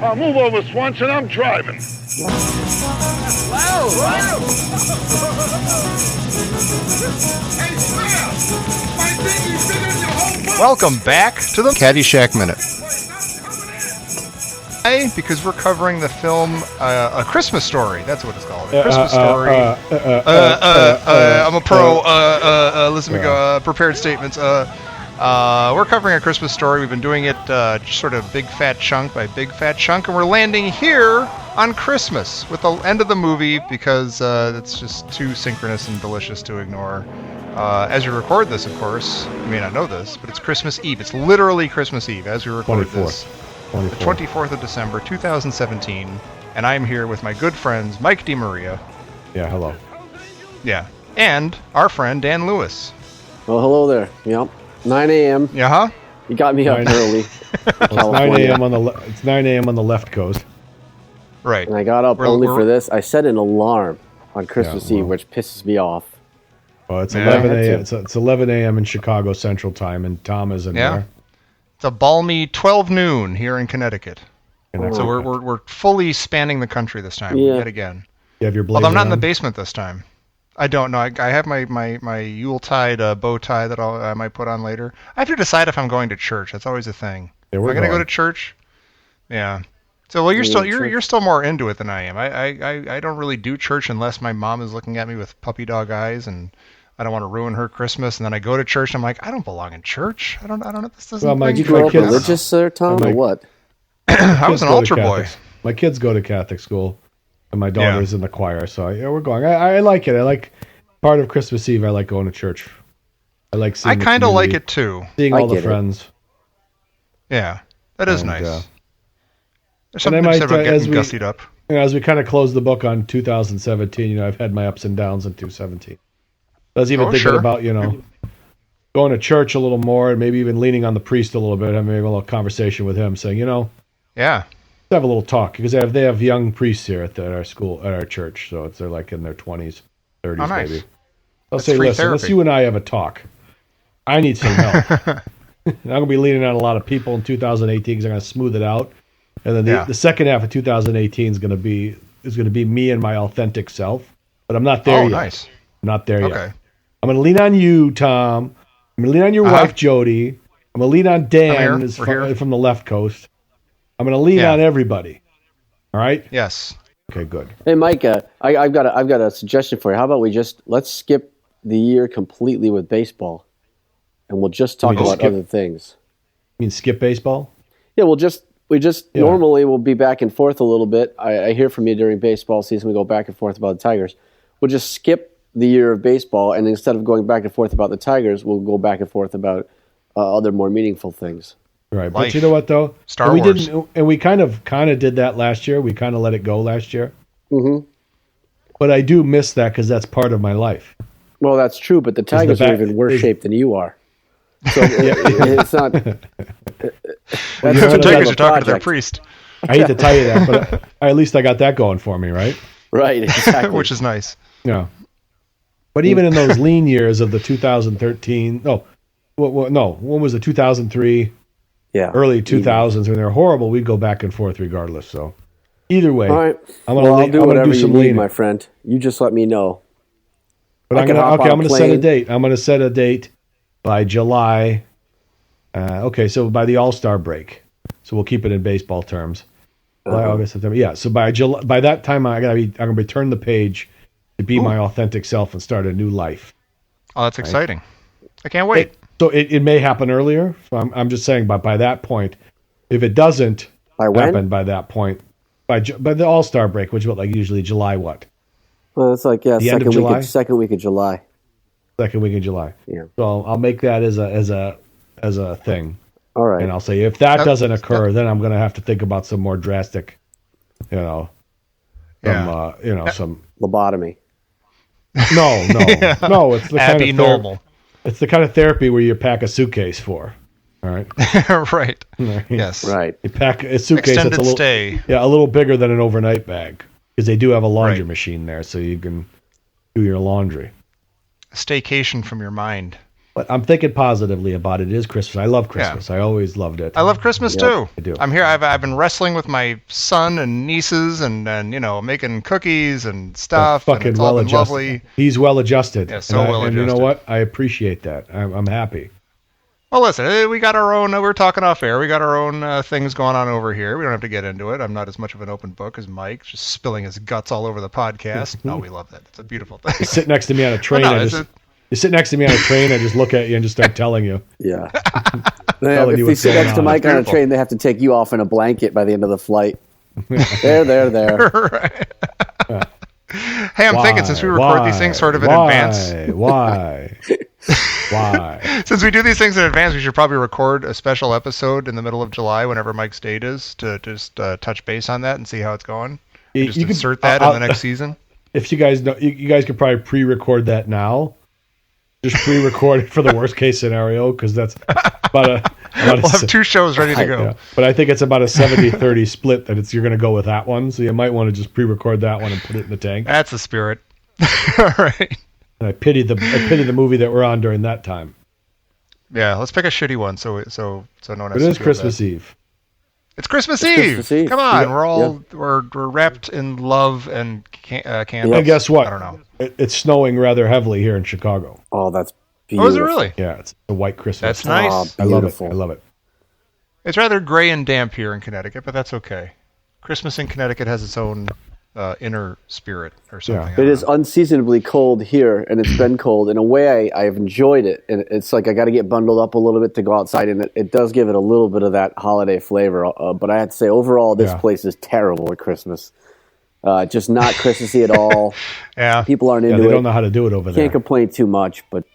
Move over, Swanson. I'm driving. Wow. Welcome back to the Caddyshack Minute. Because we're covering the film A Christmas Story. That's what it's called. A Christmas Story. I'm a pro. Listen to me go. Prepared statements. We're covering A Christmas Story. We've been doing it sort of big fat chunk by big fat chunk, and we're landing here on Christmas with the end of the movie because it's just too synchronous and delicious to ignore. As we record this, of course, you may not know this, but it's Christmas Eve. It's literally Christmas Eve as we record 24th. this. The 24th of December, 2017, and I'm here with my good friends Mike DeMaria. Yeah, hello. Yeah, and our friend Dan Lewis. Well, hello there. Yep. 9 a.m. Yeah, huh? You got me up 9 early. Well, it's 9 a.m. It's 9 a.m. on the left coast. Right. And I got up only for this. I set an alarm on Christmas Eve, which pisses me off. Well, it's Yeah. 11 a.m. It's 11 a.m. in Chicago Central Time, and Tom is in there. It's a balmy 12 noon here in Connecticut. So we're fully spanning the country this time, yet again. You have your blazer Although I'm not in the on? basement this time. I don't know. I have my Yuletide bow tie that I might put on later. I have to decide if I'm going to church. That's always a thing. Yeah, Am we're I going to go going. to church? Yeah. So well, you're still more into it than I am. I don't really do church unless my mom is looking at me with puppy dog eyes, and I don't want to ruin her Christmas. And then I go to church, and I'm like, I don't belong in church. I don't. This doesn't. Well, Did you grow up religious, sir, Tom, or what? I was an altar boy. My kids go to Catholic school, and my daughter's in the choir. So we're going. I like it. I like part of Christmas Eve. I like going to church. I like seeing. I kind of like it too. Seeing all the friends. Yeah, that is nice. There's And something I might, about getting gussied up. As we kind of close the book on 2017, I've had my ups and downs in 2017. I was even thinking about, going to church a little more and maybe even leaning on the priest a little bit, having a little conversation with him, saying, yeah, let's have a little talk, because they have young priests here at our school, at our church, so they're like in their 20s, 30s, maybe. I'll say, listen, let's you and I have a talk. I need some help. I'm going to be leaning on a lot of people in 2018 because I'm going to smooth it out. And then the second half of 2018 is going to be me and my authentic self, but I'm not there yet. Nice. I'm not there yet. Okay. I'm going to lean on you, Tom. I'm going to lean on your wife, Jody. I'm going to lean on Dan from the left coast. I'm going to lean on everybody. All right? Yes. Okay, good. Hey, Mike, I've got a suggestion for you. How about let's skip the year completely with baseball, and we'll just talk about other things. You mean skip baseball? Yeah, we normally will be back and forth a little bit. I hear from you during baseball season. We go back and forth about the Tigers. We'll just skip the year of baseball, and instead of going back and forth about the Tigers, we'll go back and forth about other more meaningful things. Right, but you know what though? Star Wars. We kind of did that last year. We kind of let it go last year. Mm-hmm. But I do miss that because that's part of my life. Well, that's true, but the Tigers are even worse shape than you are. So it's not. The Tigers are talking to their priest. I hate to tell you that, but at least I got that going for me, right? Right, exactly. Which is nice. Yeah. But even in those lean years of the 2013, when was it, 2003? Yeah. Early 2000s, when they're horrible, we'd go back and forth regardless. So either way, all right. I'll do whatever you need, my friend. You just let me know. But I'm going to set a date. I'm going to set a date by July. So by the All-Star break. So we'll keep it in baseball terms. July, August, September. Yeah. So by that time, I'm going to turn the page to be my authentic self and start a new life. Oh, that's exciting! I can't wait. It may happen earlier. So I'm just saying, but by that point, if it doesn't happen by that point, by the All-Star break, which is usually July what? Well, it's like second week of July. Second week of July. Yeah. So I'll make that as a thing. All right. And I'll say if that doesn't occur, then I'm going to have to think about some more drastic, some lobotomy. No. It's the kind of normal. It's the kind of therapy where you pack a suitcase for. All right. Right. Yes. Right. You pack a suitcase Extended that's a little bigger than an overnight bag, because they do have a laundry machine there, so you can do your laundry. A staycation from your mind. But I'm thinking positively about it. It is Christmas. I love Christmas. I always loved it. I love Christmas too. I do. I'm here. I've been wrestling with my son and nieces and making cookies and stuff. Fucking and it's well all been adjusted. lovely. He's well adjusted. Yeah, so well adjusted. And you know what? I appreciate that. I'm happy. Well, listen, we got our own. We're talking off air. We got our own things going on over here. We don't have to get into it. I'm not as much of an open book as Mike, just spilling his guts all over the podcast. No, we love that. It's a beautiful thing. You sit next to me on a train. You sit next to me on a train, I just look at you and just start telling you. Yeah. If you sit next to Mike on a train, they have to take you off in a blanket by the end of the flight. There. Right. Hey, I'm thinking since we record these things sort of in advance. Why? Since we do these things in advance, we should probably record a special episode in the middle of July, whenever Mike's date is, to just touch base on that and see how it's going. You can insert that in the next season. If you guys know, you guys could probably pre-record that now. Just pre-record it for the worst case scenario, because that's we'll have 2 shows ready to go. Yeah. But I think it's about a 70-30 split that you're going to go with that one. So you might want to just pre-record that one and put it in the tank. That's the spirit. All right. And I pity the movie that we're on during that time. Yeah, let's pick a shitty one so no one has to do It is Christmas that. Eve. It's Christmas Eve. Come on, Yeah. we're wrapped in love and candles. And guess what? I don't know. It's snowing rather heavily here in Chicago. Oh, that's beautiful. Oh, is it really? Yeah, it's a white Christmas. That's nice. Oh, I love it. It's rather gray and damp here in Connecticut, but that's okay. Christmas in Connecticut has its own inner spirit or something. It is unseasonably cold here, and it's been cold. In a way, I've enjoyed it. And it's like I got to get bundled up a little bit to go outside, and it does give it a little bit of that holiday flavor. But I have to say, overall, this place is terrible at Christmas. Just not Christmassy at all. Yeah. People aren't into it. They don't know how to do it over there. Can't complain too much, but...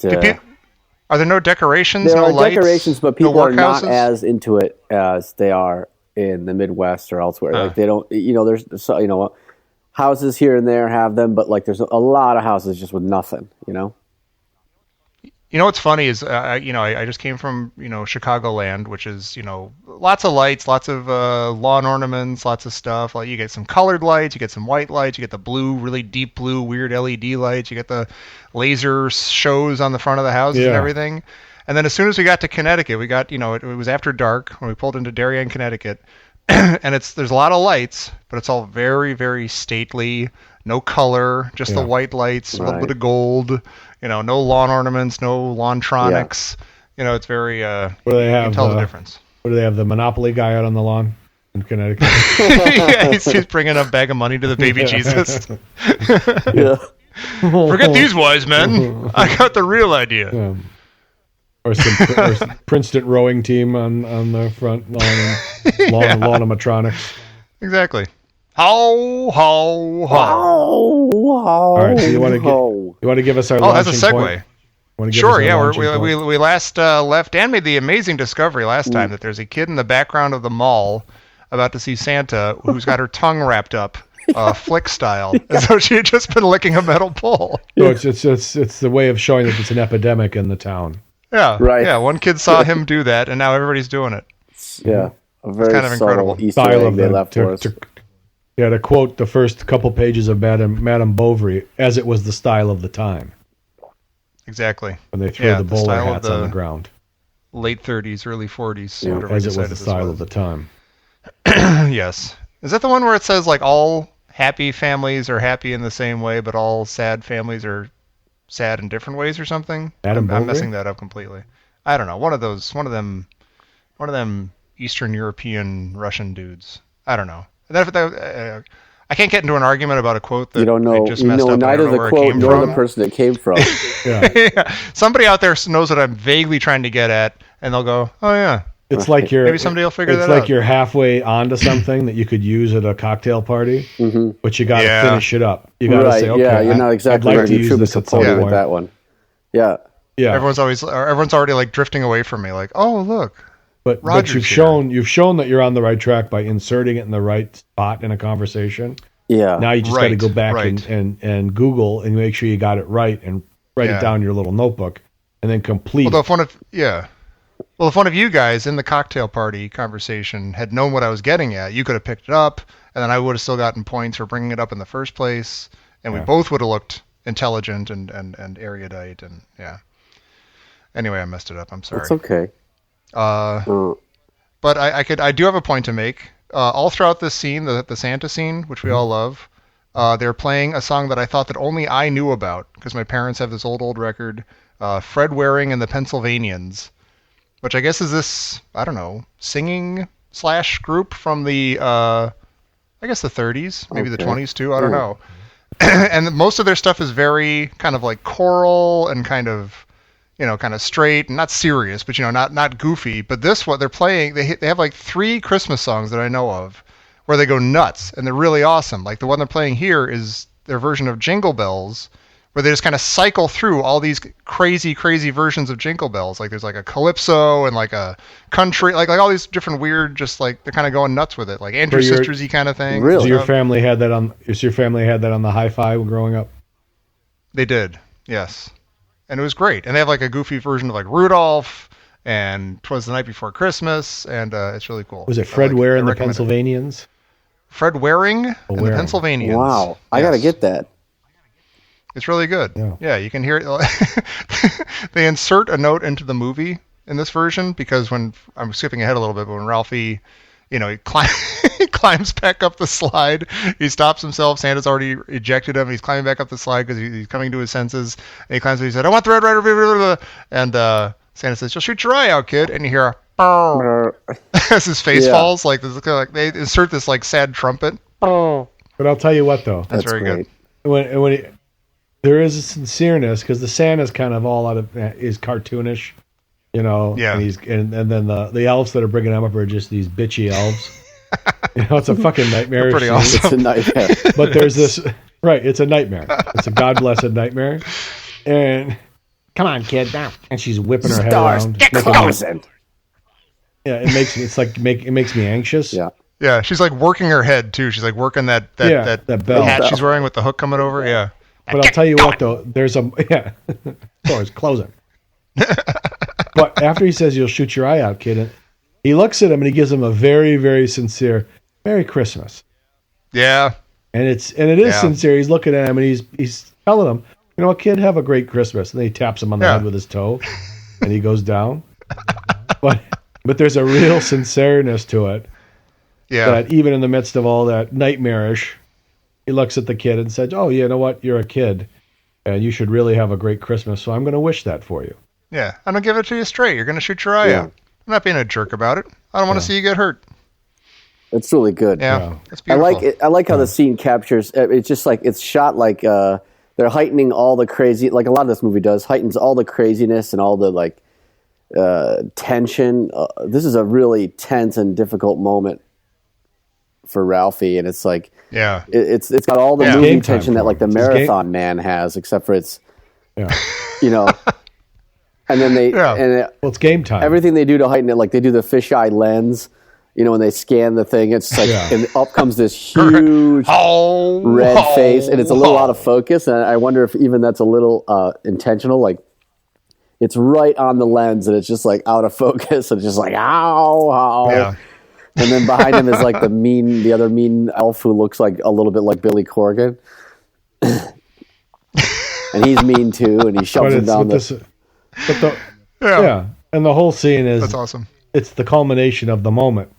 are there no decorations, there no are lights? Decorations, but people are not houses? as into it as they are in the Midwest or elsewhere. Like they don't, there's houses here and there have them, but like there's a lot of houses just with nothing, You know what's funny is, I just came from, Chicagoland, which is, lots of lights, lots of lawn ornaments, lots of stuff. Like you get some colored lights, you get some white lights, you get the blue, really deep blue, weird LED lights, you get the laser shows on the front of the houses and everything. And then as soon as we got to Connecticut, we got, it was after dark when we pulled into Darien, Connecticut, and there's a lot of lights, but it's all very, very stately, no color, just the white lights, a little bit of gold. No lawn ornaments, no lawntronics. It's very. What do they have? You can tell the difference. What do they have? The Monopoly guy out on the lawn in Connecticut. Yeah, he's bringing a bag of money to the baby Jesus. Yeah. Forget these wise men. I got the real idea. Or some Princeton rowing team on the front lawn animatronics. Exactly. Ho ho ho. All right, so you want to give us our launching that's a segue. Point? Sure, yeah. We last left. Dan made the amazing discovery last time that there's a kid in the background of the mall about to see Santa who's got her tongue wrapped up, flick style, as though she had just been licking a metal pole. So it's the way of showing that it's an epidemic in the town. Yeah, right. Yeah, one kid saw him do that, and now everybody's doing it. Yeah, a very kind of incredible Easter egg they left for us. To quote the first couple pages of Madame Bovary, as it was the style of the time. Exactly. When they throw the bowler hats on the ground. Late 30s, early 40s. Yeah, as it was the style of the time. Yes. Is that the one where it says like all happy families are happy in the same way, but all sad families are sad in different ways or something? I'm messing that up completely. I don't know. One of them Eastern European Russian dudes. I don't know. I can't get into an argument about a quote that you don't know. I just messed up. Neither the quote nor the person it came from. Yeah. Somebody out there knows what I'm vaguely trying to get at, and they'll go, "Oh yeah." It's like maybe somebody will figure that out. It's like you're halfway onto something that you could use at a cocktail party, but you got to finish it up. You got to say, "Okay, yeah, you're not exactly I'd like to use this at some point." With that one. Yeah. Everyone's already like drifting away from me, like, "Oh look." But you've shown that you're on the right track by inserting it in the right spot in a conversation. Yeah. Now you just got to go back and Google and make sure you got it right and write it down in your little notebook and then complete. Well, if one of you guys in the cocktail party conversation had known what I was getting at, you could have picked it up, and then I would have still gotten points for bringing it up in the first place, and we both would have looked intelligent and erudite, and yeah. Anyway, I messed it up. I'm sorry. It's okay. But I do have a point to make. All throughout this scene, the Santa scene, which we all love, they're playing a song that I thought that only I knew about because my parents have this old record, Fred Waring and the Pennsylvanians, which I guess is this, I don't know, singing / group from the, I guess the 30s, maybe the 20s too, I don't know. And most of their stuff is very kind of like choral and kind of straight and not serious, but not goofy. But this, what they're playing, they have like 3 Christmas songs that I know of where they go nuts and they're really awesome. Like the one they're playing here is their version of Jingle Bells, where they just kind of cycle through all these crazy versions of Jingle Bells. Like there's like a calypso and like a country, like all these different weird, just like they're kind of going nuts with it, like Andrew Sisters-y kind of thing. Really? So your family had that on the hi-fi growing up? They did, yes. And it was great. And they have like a goofy version of like Rudolph and 'Twas the Night Before Christmas, and it's really cool. Was it Fred Ware and the Pennsylvanians? Fred Waring and the Pennsylvanians. Wow, I gotta get that. It's really good. Yeah, you can hear it. They insert a note into the movie in this version because when I'm skipping ahead a little bit, but when Ralphie, he climbs back up the slide. He stops himself. Santa's already ejected him. He's climbing back up the slide because he's coming to his senses. And he climbs. He said, "I want the Red Ryder." Blah, blah, blah. And Santa says, "You'll shoot your eye out, kid." And you hear a as his face falls. Like they insert this like sad trumpet. But I'll tell you what, though, that's very great. good. There is a sincereness because the Santa's kind of all out of is cartoonish, Yeah. And then the elves that are bringing him up are just these bitchy elves. It's a fucking nightmare. Pretty awesome. It's a nightmare. But there's this it's a nightmare. It's a God blessed nightmare. And come on, kid, now. And she's whipping her head around. Yeah, it makes me anxious. Yeah. Yeah, she's like working her head too. She's like working that bell. hat she's wearing with the hook coming over. Yeah. But I'll tell you what, though, there's door's closing. But after he says, "You'll shoot your eye out, kid," he looks at him and he gives him a very, very sincere "Merry Christmas." Yeah. And it is sincere. He's looking at him and he's telling him, "You know what, kid, have a great Christmas." And then he taps him on the head with his toe, and he goes down. But there's a real sincereness to it. Yeah. That even in the midst of all that nightmarish, he looks at the kid and says, "Oh, you know what? You're a kid, and you should really have a great Christmas. So I'm going to wish that for you." Yeah, I'm gonna give it to you straight. You're gonna shoot your eye out. I'm not being a jerk about it. I don't want to see you get hurt. It's really good. Yeah, it's beautiful. I like how the scene captures. It's just like it's shot like they're heightening all the crazy, like a lot of this movie does, heightens all the craziness and all the like tension. This is a really tense and difficult moment for Ralphie, and it's like it's got all the movie tension that like the Marathon Man has, except for it's and then it's game time. Everything they do to heighten it, like they do the fisheye lens, when they scan the thing, it's like and up comes this huge red face, and it's a little out of focus, and I wonder if even that's a little intentional, like it's right on the lens, and it's just like out of focus, and it's just like ow. Yeah. And then behind him is like the other mean elf who looks like a little bit like Billy Corgan. And he's mean too, and he shoves him down and the whole scene is that's awesome. It's the culmination of the moment.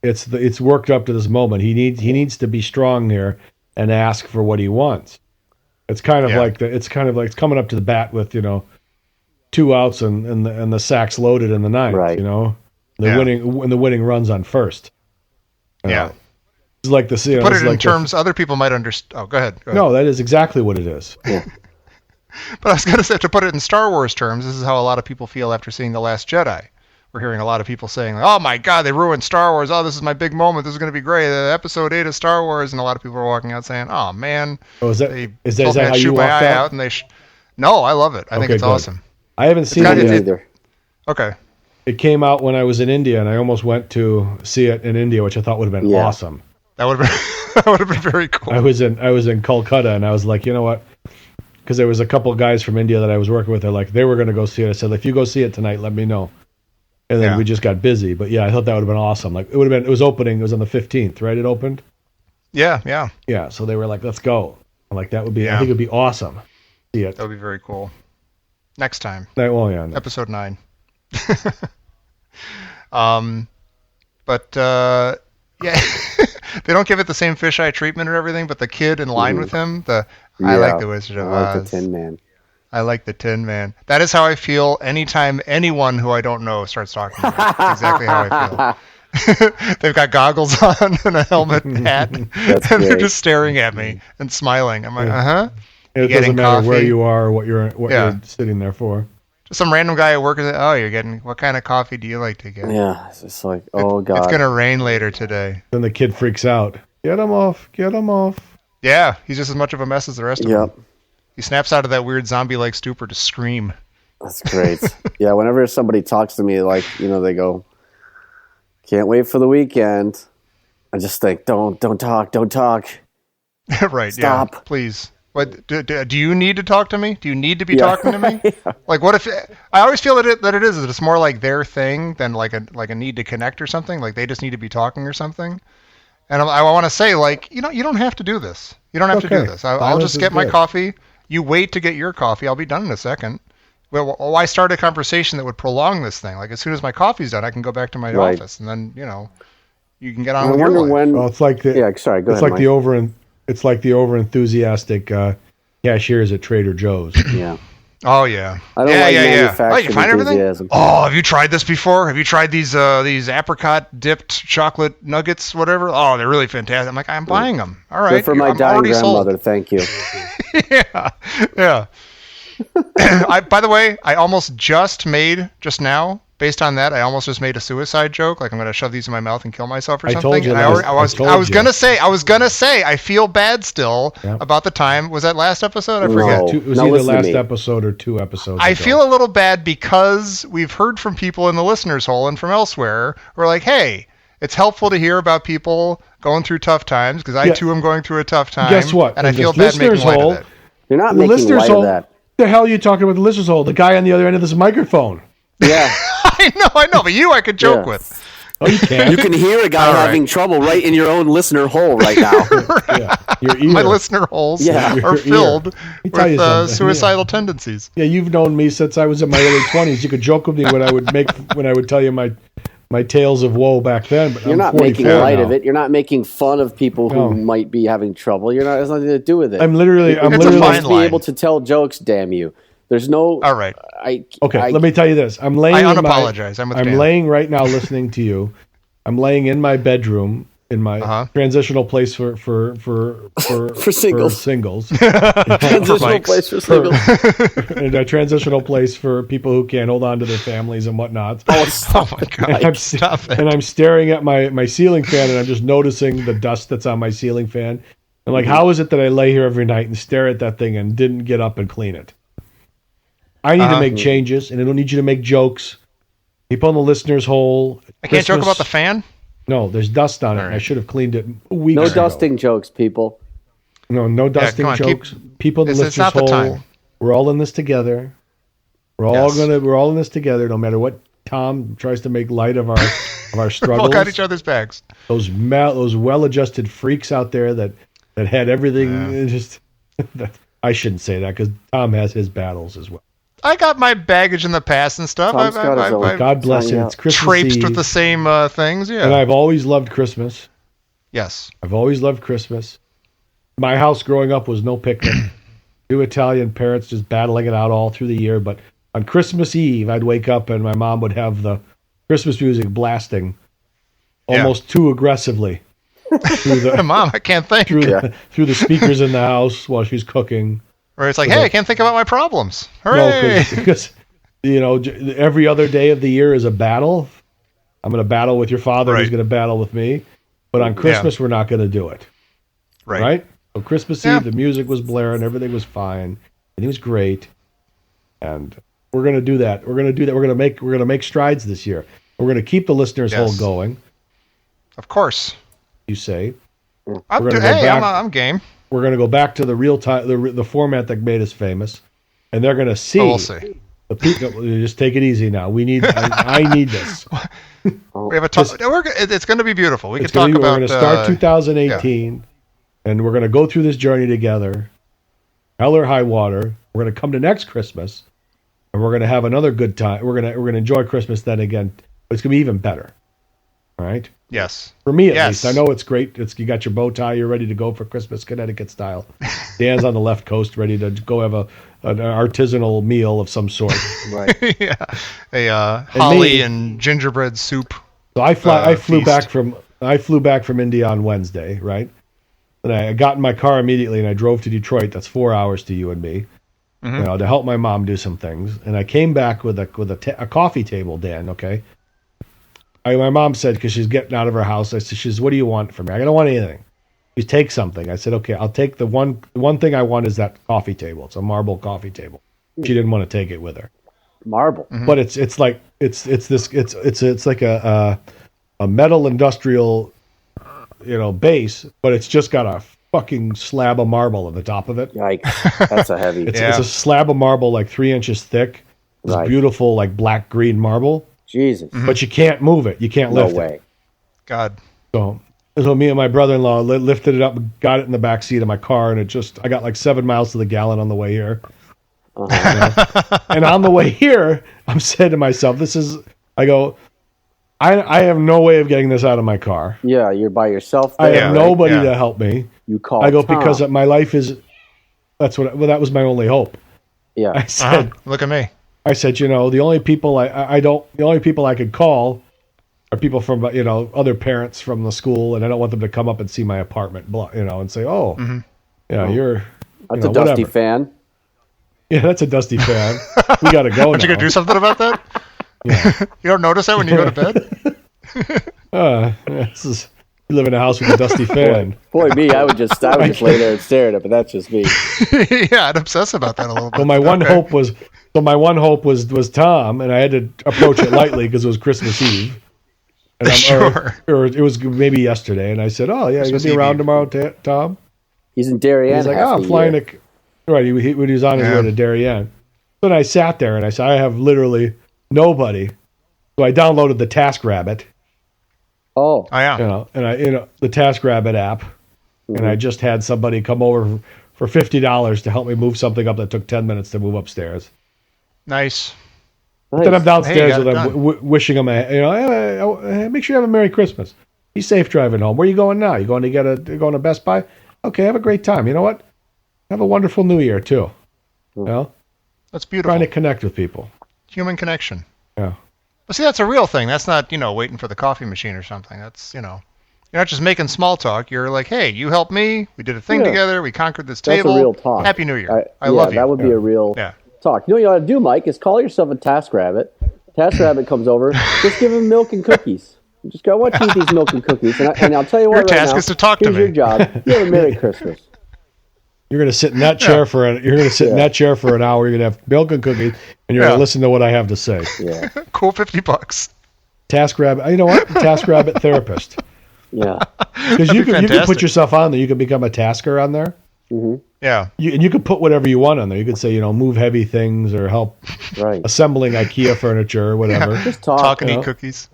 It's worked up to this moment. He needs to be strong here and ask for what he wants. It's kind of like it's coming up to the bat with 2 outs and the sack's loaded in the ninth. Right. The winning runs on first. Yeah. It's like the scene. Put it in terms other people might understand. Oh, go ahead. No, that is exactly what it is. Yeah. But I was going to say, to put it in Star Wars terms, this is how a lot of people feel after seeing The Last Jedi. We're hearing a lot of people saying, "Oh my God, they ruined Star Wars. Oh, this is my big moment. This is going to be great. Episode 8 of Star Wars." And a lot of people are walking out saying, "Oh man, is that how you walked out?" And no, I love it. I think it's awesome. I haven't seen it either. Okay. It came out when I was in India, and I almost went to see it in India, which I thought would have been awesome. That would have been very cool. I was in Kolkata, and I was like, you know what? Because there was a couple of guys from India that I was working with. They were going to go see it. I said, if you go see it tonight, let me know. And then we just got busy. But yeah, I thought that would have been awesome. Like it was opening. It was on the 15th, right? It opened. Yeah. Yeah. So they were like, let's go. I'm like, that would be. I think it would be awesome. See it. That would be very cool. Next time. Yeah. Episode 9. But yeah, they don't give it the same fisheye treatment or everything. But the kid in line with him, I like the Wizard of Oz. I like the Tin Man. I like the Tin Man. That is how I feel anytime anyone who I don't know starts talking to me. That's exactly how I feel. They've got goggles on and a helmet and hat, and they're just staring at me and smiling. I'm like, It doesn't matter where you are or what you're sitting there for. Just some random guy at work is like, oh, you're getting, what kind of coffee do you like to get? Yeah, it's just like, oh, God. It's going to rain later today. Then the kid freaks out. Get him off. Yeah, he's just as much of a mess as the rest of them. He snaps out of that weird zombie-like stupor to scream. That's great. Yeah, whenever somebody talks to me, like, they go, can't wait for the weekend. I just think, don't talk. Right, Stop. Yeah, please. What, do you need to talk to me? Do you need to be talking to me? Like, what if... I always feel that it is. It's more like their thing than like a need to connect or something. Like, they just need to be talking or something. And I want to say, like, you don't have to do this. You don't have to do this. I'll just get my coffee. You wait to get your coffee. I'll be done in a second. Well, why start a conversation that would prolong this thing? Like, as soon as my coffee's done, I can go back to my office, and then, you can get on with your life. Well, it's like go ahead, Mike. It's like the over-enthusiastic cashiers at Trader Joe's. Yeah. Oh, yeah. I don't like manufactured Oh, you can find everything? enthusiasm. Oh, have you tried this before? Have you tried these apricot-dipped chocolate nuggets, whatever? Oh, they're really fantastic. I'm like, I'm buying them. All right. Good for my dying grandmother. Sold. Thank you. Yeah. By the way, I almost just now, based on that, I almost just made a suicide joke. Like, I'm going to shove these in my mouth and kill myself or something. I told you. I was going to say, I feel bad still about the time. Was that last episode? I forget. It was either last episode or 2 episodes I ago. feel a little bad because we've heard from people in the listeners' hole and from elsewhere who are like, hey, it's helpful to hear about people going through tough times because I too am going through a tough time. Guess what? And I feel bad making light of it. You're not making light of that. The hell are you talking about the listener's hole? The guy on the other end of this microphone. Yeah. I know, but you I could joke with. Oh, you can. You can hear a guy having trouble right in your own listener hole right now. Your ear. My listener holes are filled with suicidal tendencies. Yeah, you've known me since I was in my early 20s. You could joke with me when I would tell you my tales of woe back then. But you're not making light of it. You're not making fun of people who might be having trouble. It has nothing to do with it. I'm literally be able to tell jokes. Damn you! There's no. All right. Let me tell you this. I'm laying. I unapologize. I'm laying right now, listening to you. I'm laying in my bedroom in my transitional place for singles. Transitional place for singles. And a transitional place for people who can't hold on to their families and whatnot. Oh my God! Stop it. And I'm staring at my ceiling fan, and I'm just noticing the dust that's on my ceiling fan. And like, how is it that I lay here every night and stare at that thing and didn't get up and clean it? I need to make changes, and I don't need you to make jokes. People in the listener's hole. I can't joke about the fan? No, there's dust on it. And I should have cleaned it weeks ago. No dusting jokes, people. No dusting jokes. People in the listener's hole. We're all in this together. We're all in this together, no matter what Tom tries to make light of our struggles. We all got each other's backs. Those well-adjusted freaks out there that had everything. I shouldn't say that because Tom has his battles as well. I got my baggage in the past and stuff. God bless him. It's Christmas traipsed Eve. With the same things, yeah. And I've always loved Christmas. Yes. I've always loved Christmas. My house growing up was no picnic. 2 Italian parents just battling it out all through the year. But on Christmas Eve, I'd wake up and my mom would have the Christmas music blasting almost too aggressively. Mom, I can't think. Through the speakers in the house while she's cooking. Or it's like, hey, I can't think about my problems. Hooray! No, because every other day of the year is a battle. I'm going to battle with your father. He's going to battle with me. But on Christmas, we're not going to do it. Right? So Christmas Eve, the music was blaring. Everything was fine. Everything was great. And we're going to do that. We're going to make strides this year. We're going to keep the listeners' hole going. Of course. You say. I'm game. We're going to go back to the real time, the format that made us famous, and they're going to see. We'll see. The people, just take it easy now. I need this. We have it's going to be beautiful. We're going to start 2018, and we're going to go through this journey together. Hell or high water. We're going to come to next Christmas, and we're going to have another good time. We're going to enjoy Christmas then again. But it's going to be even better. All right? Yes. For me, at least. I know it's great. You got your bow tie. You're ready to go for Christmas, Connecticut style. Dan's on the left coast, ready to go have an artisanal meal of some sort. Right. Yeah. A holly and gingerbread soup. So I flew back from India on Wednesday, right? And I got in my car immediately, and I drove to Detroit. That's 4 hours to you and me, to help my mom do some things. And I came back with a coffee table, Dan. Okay. My mom said, because she's getting out of her house, I said, she says, "What do you want from me?" I don't want anything. You take something. I said, "Okay, I'll take the one thing I want is that coffee table. It's a marble coffee table." She didn't want to take it with her. Marble, but it's like it's like a metal industrial, base, but it's just got a fucking slab of marble on the top of it. Yikes, that's a heavy. It's a slab of marble like 3 inches thick. It's beautiful, like black green marble. Jesus. But you can't move it. You can't lift it. No way. God. So me and my brother-in-law lifted it up, got it in the back seat of my car, and I got like 7 miles to the gallon on the way here. And on the way here, I'm saying to myself, I have no way of getting this out of my car. Yeah, you're by yourself there, I have nobody to help me. You call Tom. because my life is, that was my only hope. Yeah. I said, look at me. I said, the only people the only people I could call are people from, other parents from the school, and I don't want them to come up and see my apartment, and say, you're, that's a Dusty fan. Yeah, that's a Dusty fan. We got to go. Aren't you going to do something about that? Yeah. You don't notice that when you go to bed? You live in a house with a dusty fan. Boy, me, I would just lay there and stare at it, but that's just me. Yeah, I'd obsess about that a little bit. So my one hope was Tom, and I had to approach it lightly because it was Christmas Eve. And or it was maybe yesterday, and I said, "Oh yeah, you'll be around tomorrow, Tom." He's in Darien. He's like, "Oh, I'm flying to." Right, he was on his way to Darien. Then I sat there and I said, "I have literally nobody." So I downloaded the TaskRabbit. Oh yeah. The TaskRabbit app, and I just had somebody come over for $50 to help me move something up that took 10 minutes to move upstairs. Nice. Then I'm downstairs with them, wishing them, make sure you have a Merry Christmas. Be safe driving home. Where are you going now? You going to Best Buy? Okay, have a great time. You know what? Have a wonderful New Year too. That's beautiful. Trying to connect with people. Human connection. Yeah. But see, that's a real thing. That's not, waiting for the coffee machine or something. That's, you're not just making small talk. You're like, hey, you helped me. We did a thing together. We conquered this table. That's a real talk. Happy New Year. I love you. That would be a real talk. You know what you ought to do, Mike, is call yourself a TaskRabbit. TaskRabbit comes over. Just give him milk and cookies. You just go, I want to eat these milk and cookies. And I'll tell you what, your task is to talk to me. Here's your job. You have a Merry Christmas. You're going to sit in that chair in that chair for an hour. You're going to have milk and cookies, and you're going to listen to what I have to say. Yeah. Cool, $50. TaskRabbit. You know what? TaskRabbit therapist. Yeah. Because you can put yourself on there. You can become a tasker on there. Mm-hmm. Yeah. And you can put whatever you want on there. You could say, move heavy things or help assembling IKEA furniture or whatever. Yeah. Just talk and eat cookies.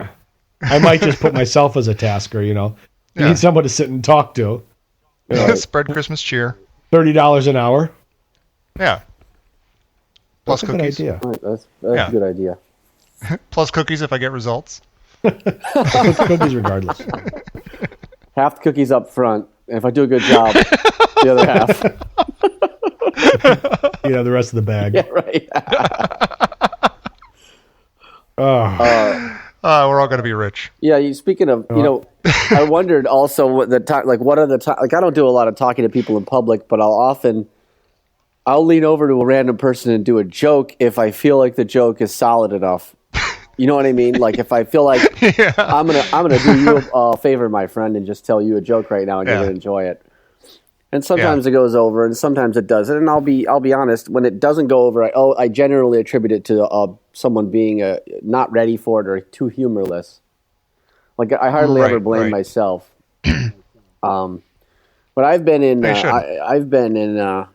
I might just put myself as a tasker. You need someone to sit and talk to. Spread Christmas cheer. $30 an hour. Yeah. Plus that's cookies. A good idea. Right, that's a good idea. Plus cookies if I get results. Cookies regardless. Half the cookies up front, and if I do a good job, the other half. The rest of the bag. Yeah, right. We're all going to be rich. Yeah, speaking of, I wondered also what are the I don't do a lot of talking to people in public, but I'll lean over to a random person and do a joke if I feel like the joke is solid enough. You know what I mean? Like if I feel like I'm gonna do you a favor, my friend, and just tell you a joke right now, and you're gonna enjoy it. And sometimes it goes over, and sometimes it doesn't. And I'll be honest, when it doesn't go over, I generally attribute it to someone being not ready for it or too humorless. Like I hardly ever blame myself. But I've been in. I've been in.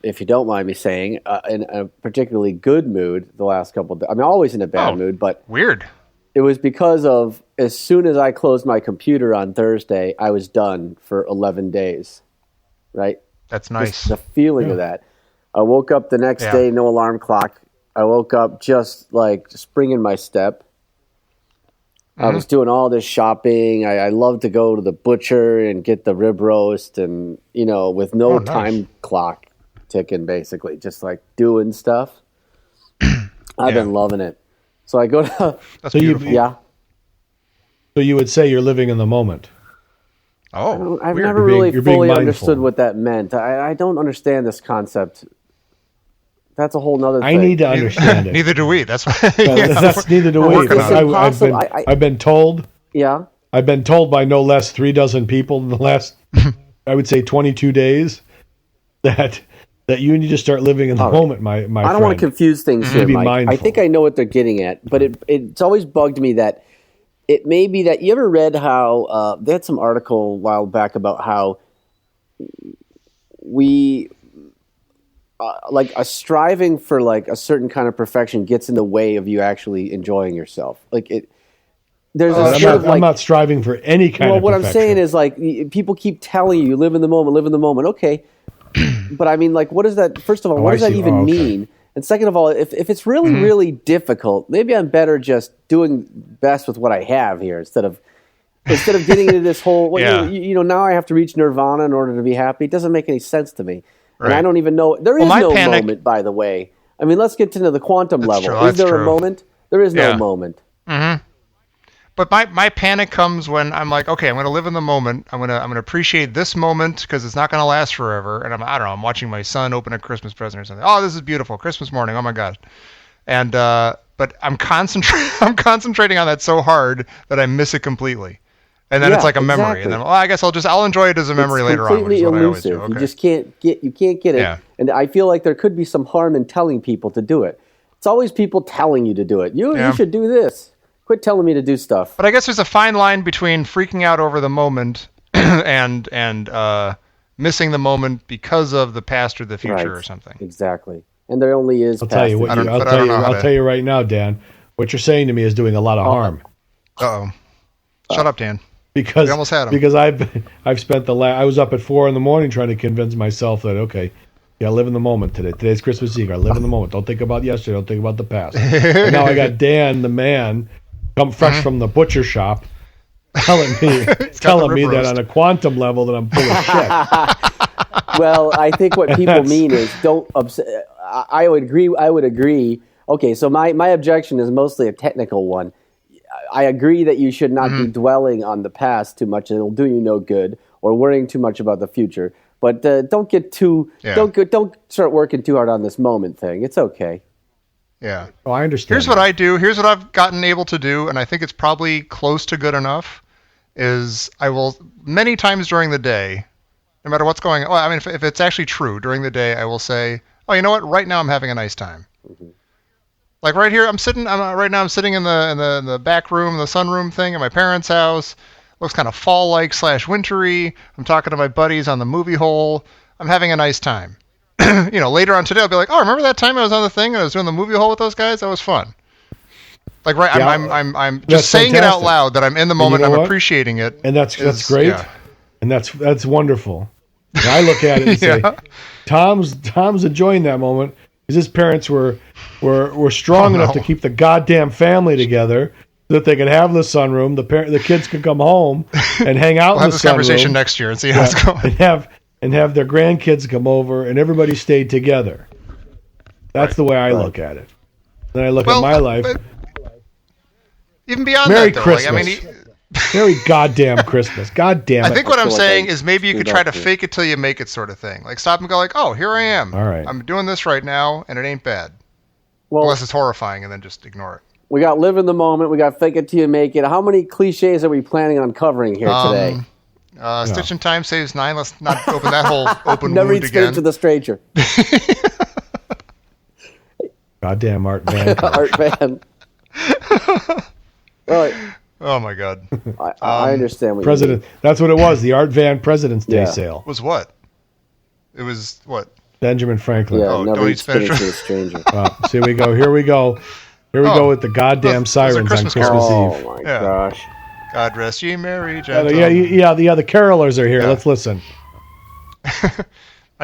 If you don't mind me saying, in a particularly good mood the last couple of days. I mean, always in a bad mood, but weird. It was because of as soon as I closed my computer on Thursday, I was done for 11 days. Right? That's nice. Just the feeling of that. I woke up the next day, no alarm clock. I woke up just like spring in my step. I was doing all this shopping. I love to go to the butcher and get the rib roast and, with no time clock ticking, basically. Just like doing stuff. I've been loving it. So I go to... That's beautiful. So you would say you're living in the moment. Oh, I've never really fully understood what that meant. I don't understand this concept. That's a whole nother thing. I need to understand it. Neither do we. That's why. Neither do we. I've been told. Yeah. I've been told by no less 36 people in the last, I would say, 22 days that you need to start living in the moment, my friend. I don't want to confuse things here, Mike. I think I know what they're getting at, but it's always bugged me that it may be that you ever read how they had some article a while back about how we like a striving for like a certain kind of perfection gets in the way of you actually enjoying yourself. Like it. There's I'm not striving for any kind of perfection. Well, what I'm saying is like people keep telling you live in the moment. Okay. But I mean, like, what is that? First of all, what does that even mean? And second of all, if it's really, really difficult, maybe I'm better just doing best with what I have here instead of getting into this whole, now I have to reach nirvana in order to be happy. It doesn't make any sense to me. Right. And I don't even know. There is no moment, by the way. I mean, let's get to the quantum level. Is there a moment? There is no moment. Mm-hmm. But my panic comes when I'm like, okay, I'm going to live in the moment. I'm going to appreciate this moment because it's not going to last forever. And I'm watching my son open a Christmas present or something. Oh, this is beautiful. Christmas morning. Oh my God. And but I'm concentrating on that so hard that I miss it completely. And then it's like a memory. And then I guess I'll enjoy it as a memory later on. It's completely elusive. Okay. You just can't get it. Yeah. And I feel like there could be some harm in telling people to do it. It's always people telling you to do it. You should do this. Quit telling me to do stuff. But I guess there's a fine line between freaking out over the moment and missing the moment because of the past or the future or something. Exactly. And there only is. I'll tell you right now, Dan. What you're saying to me is doing a lot of harm. Uh-oh. Shut up, Dan. Because we almost had him. Because I've spent I was up at 4 a.m. trying to convince myself that live in the moment today. Today's Christmas Eve. I live in the moment. Don't think about yesterday. Don't think about the past. And now I got Dan, the man, come fresh from the butcher shop, telling me that on a quantum level that I'm full of shit. Well, I think what people mean is don't. I would agree. Okay, so my objection is mostly a technical one. I agree that you should not be dwelling on the past too much; it'll do you no good, or worrying too much about the future. But don't get too. Don't start working too hard on this moment thing. It's okay. Yeah. Oh, I understand. Here's what I do. Here's what I've gotten able to do, and I think it's probably close to good enough, is I will, many times during the day, no matter what's going on, I mean, if it's actually true, during the day, I will say, oh, you know what? Right now I'm having a nice time. Mm-hmm. Like right here, I'm sitting in the back room, the sunroom thing at my parents' house. Looks kind of fall-like / wintry. I'm talking to my buddies on the movie hole. I'm having a nice time. Later on today, I'll be like, oh, remember that time I was on the thing and I was doing the movie hole with those guys? That was fun. Like, right, yeah, I'm just saying fantastic. It out loud that I'm in the moment, I'm appreciating it. And that's great. Yeah. And that's wonderful. And I look at it and say, Tom's enjoying that moment because his parents were strong enough to keep the goddamn family together so that they could have the sunroom. The kids could come home and hang out in the sunroom. We'll have this conversation next year and see how it's going. And have their grandkids come over, and everybody stayed together. That's the way I look at it. Then I look at my life. Even beyond Merry that, though, Christmas. Merry goddamn Christmas. God damn it. I think what I'm saying is maybe you could try to fake it till you make it sort of thing. Like stop and go like, oh, here I am. All right. I'm doing this right now, and it ain't bad. Well, unless it's horrifying, and then just ignore it. We got live in the moment. We got fake it till you make it. How many cliches are we planning on covering here today? Stitch in time saves 9. Let's not open that whole open Never wound eat again. to the stranger. Goddamn Art Van. Art Van. Right. Oh my God. I understand what President. You mean. That's what it was. The Art Van President's Day sale. Was what? It was what? Benjamin Franklin. Yeah, never eat spinach to a stranger. So here we go. Here we go with the goddamn sirens on Christmas Eve. Oh my gosh. God rest ye merry gentlemen. The carolers are here. Let's listen. I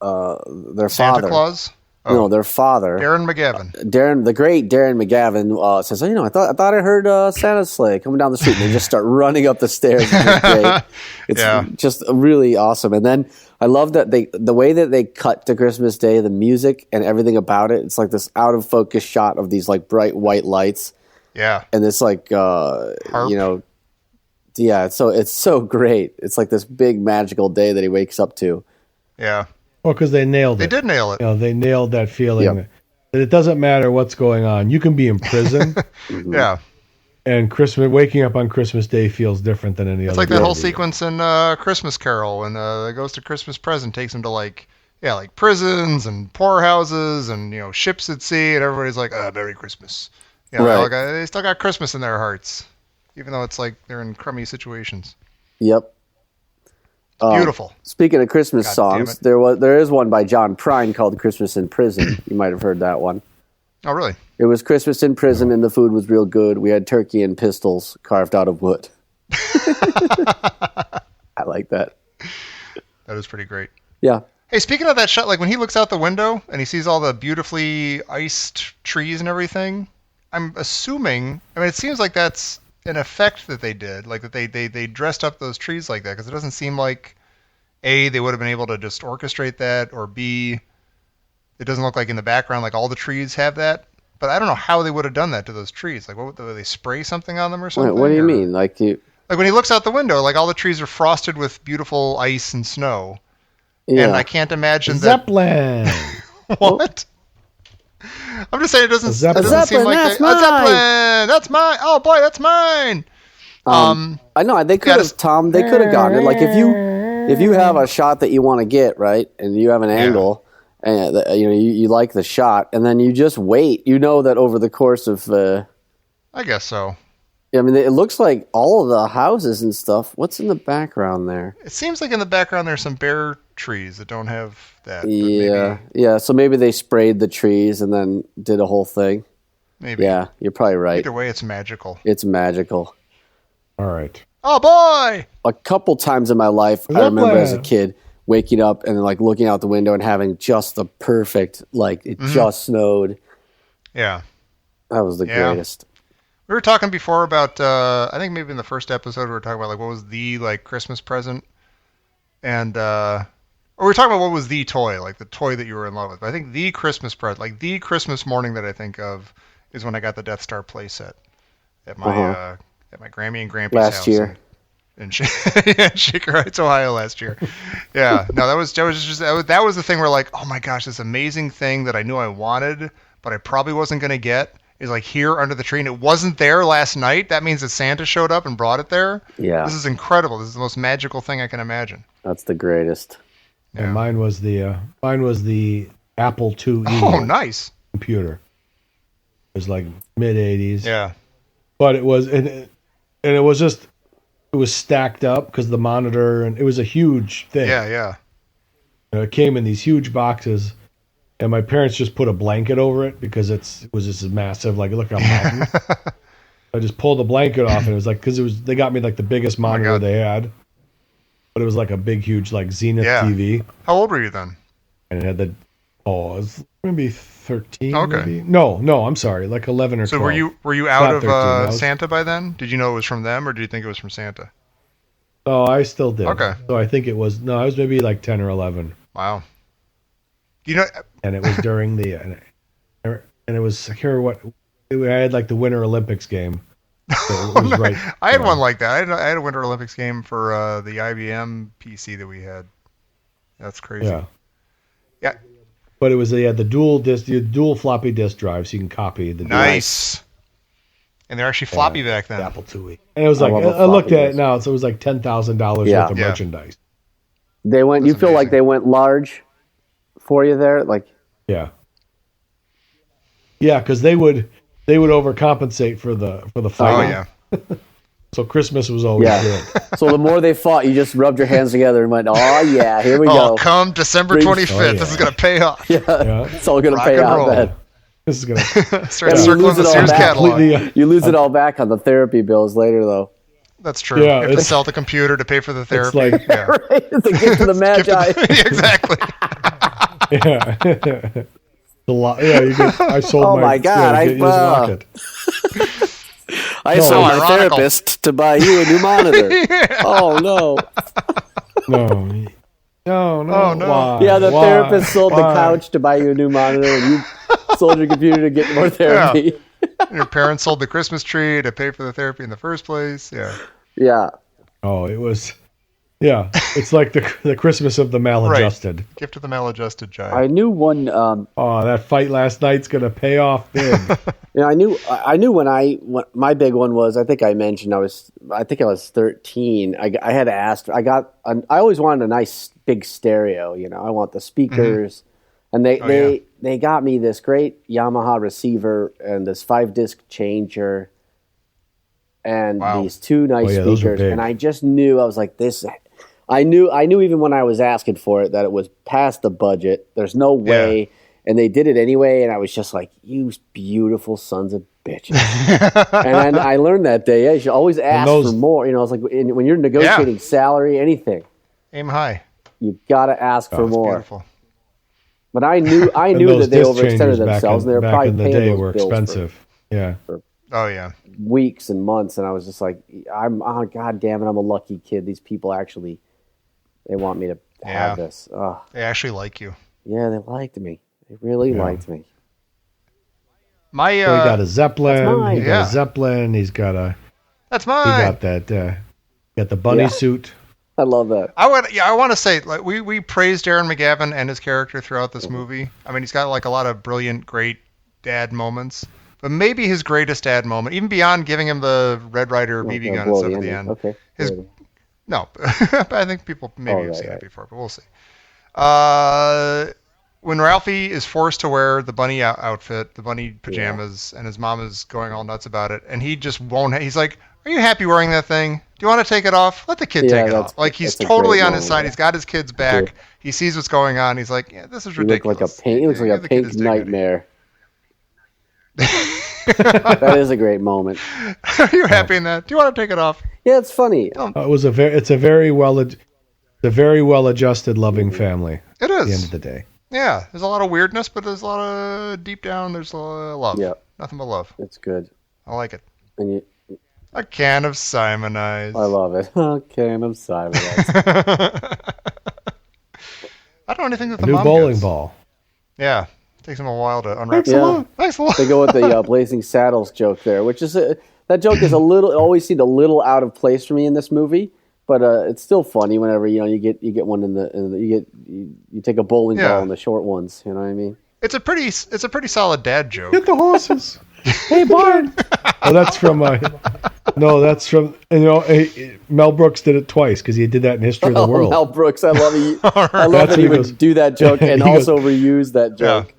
their Santa father. Claus? Oh. No, their father. Darren McGavin. The great Darren McGavin says, I thought I heard Santa's sleigh coming down the street. And they just start running up the stairs. It's just really awesome. And then I love that the way that they cut to Christmas Day, the music and everything about it. It's like this out of focus shot of these like bright white lights. Yeah. And it's like, so it's so great. It's like this big magical day that he wakes up to. Yeah. Well, because they nailed it. They did nail it. They nailed that feeling that it doesn't matter what's going on. You can be in prison. Mm-hmm. Yeah. And waking up on Christmas Day feels different than any other day. It's like that whole sequence in Christmas Carol when the Ghost of Christmas Present takes him to like prisons and poorhouses and ships at sea, and everybody's like, "Merry Christmas." Right. They still got Christmas in their hearts, even though it's like they're in crummy situations. Yep. Beautiful. Speaking of Christmas songs, there is one by John Prine called "Christmas in Prison." You might have heard that one. Oh, really? It was Christmas in prison, and the food was real good. We had turkey and pistols carved out of wood. I like that. That is pretty great. Yeah. Hey, speaking of that shot, like when he looks out the window and he sees all the beautifully iced trees and everything, I'm assuming. I mean, it seems like that's an effect that they did, like that they dressed up those trees like that, because it doesn't seem like A, they would have been able to just orchestrate that, or B, it doesn't look like in the background like all the trees have that. But I don't know how they would have done that to those trees. Like, would they spray something on them or something? What do you mean? Like when he looks out the window, like all the trees are frosted with beautiful ice and snow, and I can't imagine Zeppelin. What? I'm just saying it doesn't seem like that's mine. A Zeppelin. That's mine. Oh boy, that's mine. I know they could have, Tom. They could have gotten it. Like if you have a shot that you want to get right, and you have an angle, and you like the shot, and then you just wait. You know that over the course of, I guess so. I mean, it looks like all of the houses and stuff. What's in the background there? It seems like in the background there's some bare trees that don't have that. Yeah. So maybe they sprayed the trees and then did a whole thing. Maybe. Yeah, you're probably right. Either way, it's magical. It's magical. All right. Oh boy! A couple times in my life, I remember as a kid waking up and like looking out the window and having just the perfect, like it just snowed. Yeah. That was the greatest. We were talking before about, I think maybe in the first episode we were talking about like what was the like Christmas present, and or we were talking about what was the toy, like the toy that you were in love with. But I think the Christmas present, like the Christmas morning that I think of, is when I got the Death Star playset at my at my Grammy and Grampy's last house year in Shaker Heights, Ohio last year. Yeah, no, that was the thing where like, oh my gosh, this amazing thing that I knew I wanted, but I probably wasn't gonna get. Is like here under the tree, and it wasn't there last night. That means that Santa showed up and brought it there. Yeah. This is incredible. This is the most magical thing I can imagine. That's the greatest. Yeah. And mine was the Apple IIe. Oh, nice. Computer. It was like mid 80s. Yeah. But it was it was stacked up because the monitor, and it was a huge thing. Yeah. It came in these huge boxes. And my parents just put a blanket over it because it was just massive, like look how mountain. I just pulled the blanket off, and it was like they got me like the biggest monitor they had, but it was like a big, huge like Zenith TV. How old were you then? And it had it was maybe 13. Okay. Maybe? No, I'm sorry, like 11 or 12. So were you out of Santa by then? Did you know it was from them, or did you think it was from Santa? Oh, I still did. Okay. So I think it was I was maybe like 10 or 11. Wow. And it was during the, and it was, I can't remember I had like the Winter Olympics game. So it was right. I had one like that. I had a Winter Olympics game for the IBM PC that we had. That's crazy. Yeah. But it was, they had the dual floppy disk drive, so you can copy the Nice. And they're actually floppy back then. Apple IIe. And it was like, I looked at it now, so it was like $10,000 worth of merchandise. They went, you feel like they went large for you there, like because they would overcompensate for the fight. Oh yeah. So Christmas was always good. So the more they fought, you just rubbed your hands together and went, "Oh yeah, here we go." Come December 25th, this is gonna pay off. Yeah. It's all gonna pay off. Then this is gonna start circling the Sears catalog. You lose it all back on the therapy bills later, though. That's true. Yeah, you have to sell the computer to pay for the therapy. It's like right? It's a gift to the Magi. Exactly. Yeah. I sold Oh my God! I sold my therapist to buy you a new monitor. Yeah. Oh no! No. Oh no! Why? Yeah, the therapist sold the couch to buy you a new monitor, and you sold your computer to get more therapy. Yeah. Your parents sold the Christmas tree to pay for the therapy in the first place. Yeah. Yeah. Oh, it was. Yeah, it's like the Christmas of the maladjusted. Right. Gift of the maladjusted giant. I knew one. That fight last night's gonna pay off big. I knew when my big one was. I think I mentioned I was 13. I had asked. I always wanted a nice big stereo. I want the speakers, and they got me this great Yamaha receiver and this 5-disc changer, and these 2 nice speakers. And I just knew, I was like, this. I knew even when I was asking for it that it was past the budget. There's no way. Yeah. And they did it anyway, and I was just like, you beautiful sons of bitches. And then I learned that day, you should always ask for more. It's like when you're negotiating salary, anything. Aim high. You got to ask for more. Beautiful. But I knew that they overextended themselves, and they were probably paying those were bills expensive. For weeks and months, and I was just like, God damn it, I'm a lucky kid. These people actually, they want me to have this. They actually like you. Yeah, they liked me. They really liked me. He got a Zeppelin. He got a Zeppelin. He's got a. That's mine. He got that. Got the bunny suit. I love that. I want to say, like, we praised Aaron McGavin and his character throughout this movie. I mean, he's got like a lot of brilliant, great dad moments. But maybe his greatest dad moment, even beyond giving him the Red Ryder BB gun and stuff at the end. Okay. No, I think people maybe have seen it before, but we'll see. When Ralphie is forced to wear the bunny outfit, the bunny pajamas, and his mom is going all nuts about it, and he just won't. He's like, "Are you happy wearing that thing? Do you want to take it off? Let the kid take it off." Like, he's totally on his side. He's got his kid's back. He sees what's going on. He's like, "Yeah, this is ridiculous." He looks like a pink nightmare. That is a great moment. Are you happy in that? Do you want to take it off? Yeah, it's funny. It's a very well adjusted, loving family. It is. At the end of the day. Yeah, there's a lot of weirdness, but there's a lot of deep down. There's a lot of love. Yeah, nothing but love. It's good. I like it. And a can of Simonize. I love it. A can of Simonize. I don't know anything that the new mom bowling gets. ball. Yeah, takes him a while to unwrap. Thanks a lot. They go with the Blazing Saddles joke there, which is that joke is always seemed a little out of place for me in this movie. But it's still funny whenever you get one you take a bowling ball in the short ones. You know what I mean? It's a pretty solid dad joke. Get the horses. Hey, Bart. That's from Mel Brooks did it twice because he did that in History of the World. Mel Brooks, I love it. I love that he would do that joke and also reuse that joke.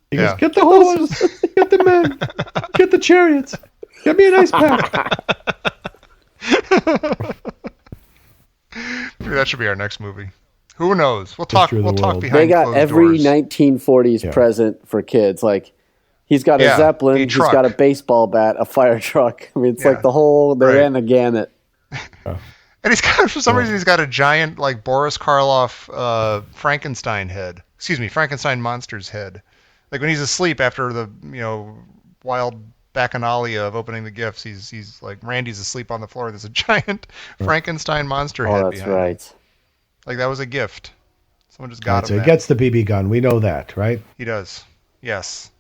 He goes, get the horses, get the men, get the chariots, get me a nice pack. Maybe that should be our next movie. Who knows? We'll talk behind. They got every 1940s present for kids. Like, he's got a Zeppelin, he's got a baseball bat, a fire truck. I mean, it's like they ran the gamut. And he's got, for some reason, he's got a giant, like, Boris Karloff Frankenstein head. Excuse me, Frankenstein monster's head. Like, when he's asleep after the, wild bacchanalia of opening the gifts, he's like, Randy's asleep on the floor. There's a giant Frankenstein monster head behind him. Right. Like, that was a gift. Someone just got him. So he gets the BB gun. We know that, right? He does. Yes.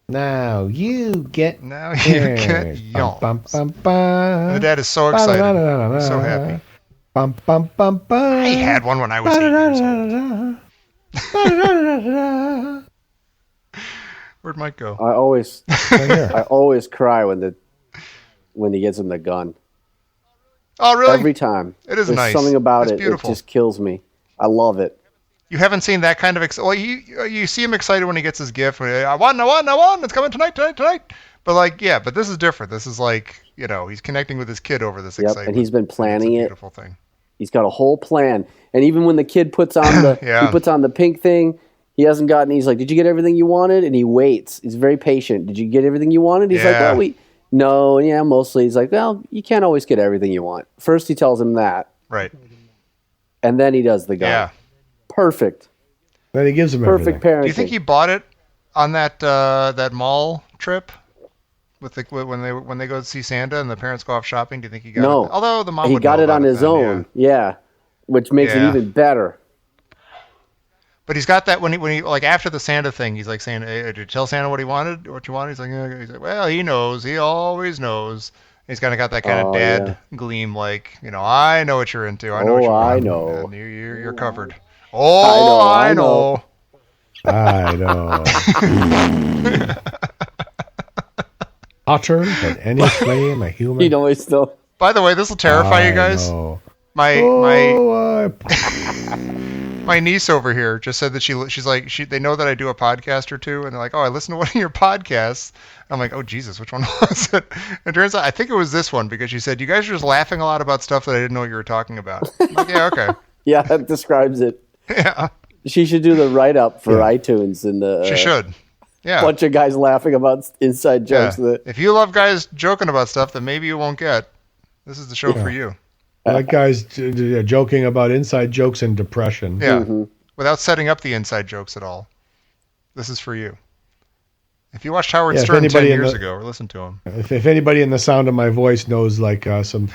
Now you get yours. Bum, bum, bum. And the dad is so excited. He's so happy. I had one when I was 8 years old. Where'd Mike go? I always cry when he gets him the gun. Oh, really? Every time. It is There's nice. Something about it. Beautiful. It just kills me. I love it. You haven't seen that kind of you see him excited when he gets his gift. I won. It's coming tonight. But this is different. This is like, he's connecting with his kid over this excitement. And he's been planning it. Beautiful thing. He's got a whole plan. And even when the kid puts on the pink thing, he hasn't gotten. He's like, "Did you get everything you wanted?" And he waits. He's very patient. "Did you get everything you wanted?" He's like, "Well, no, yeah, mostly." He's like, "Well, you can't always get everything you want." First, he tells him that, right, and then he does the gun. Yeah, perfect. Then he gives them perfect everything. parenting. Do you think he bought it on that mall trip? When they go to see Santa and the parents go off shopping, do you think he got it? Although the mom he would got know it on about his then, own, yeah, which makes it even better. But he's got that when he like after the Santa thing, he's like saying, hey, did you tell Santa what you wanted? He's like, yeah. He's like, well, he knows. He always knows. He's kind of got that kind of dad gleam, like, I know what you're into. I know what you want. I know. And you're covered. Oh, I know. I know. Hotter than any flame a human. You know, he's still. By the way, this will terrify you guys. Know. My niece over here just said that she's like they know that I do a podcast or two, and they're like, oh, I listened to one of your podcasts. I'm like, oh Jesus, which one was it? And it turns out I think it was this one, because she said you guys are just laughing a lot about stuff that I didn't know you were talking about. I'm like, yeah, okay. Yeah, that describes it. Yeah. She should do the write up for iTunes and the. She should. Yeah. Bunch of guys laughing about inside jokes. Yeah. If you love guys joking about stuff that maybe you won't get, this is the show for you. I like guys joking about inside jokes and depression. Yeah, without setting up the inside jokes at all. This is for you. If you watched Howard Stern 10 years ago, or listened to him. If anybody in the sound of my voice knows like some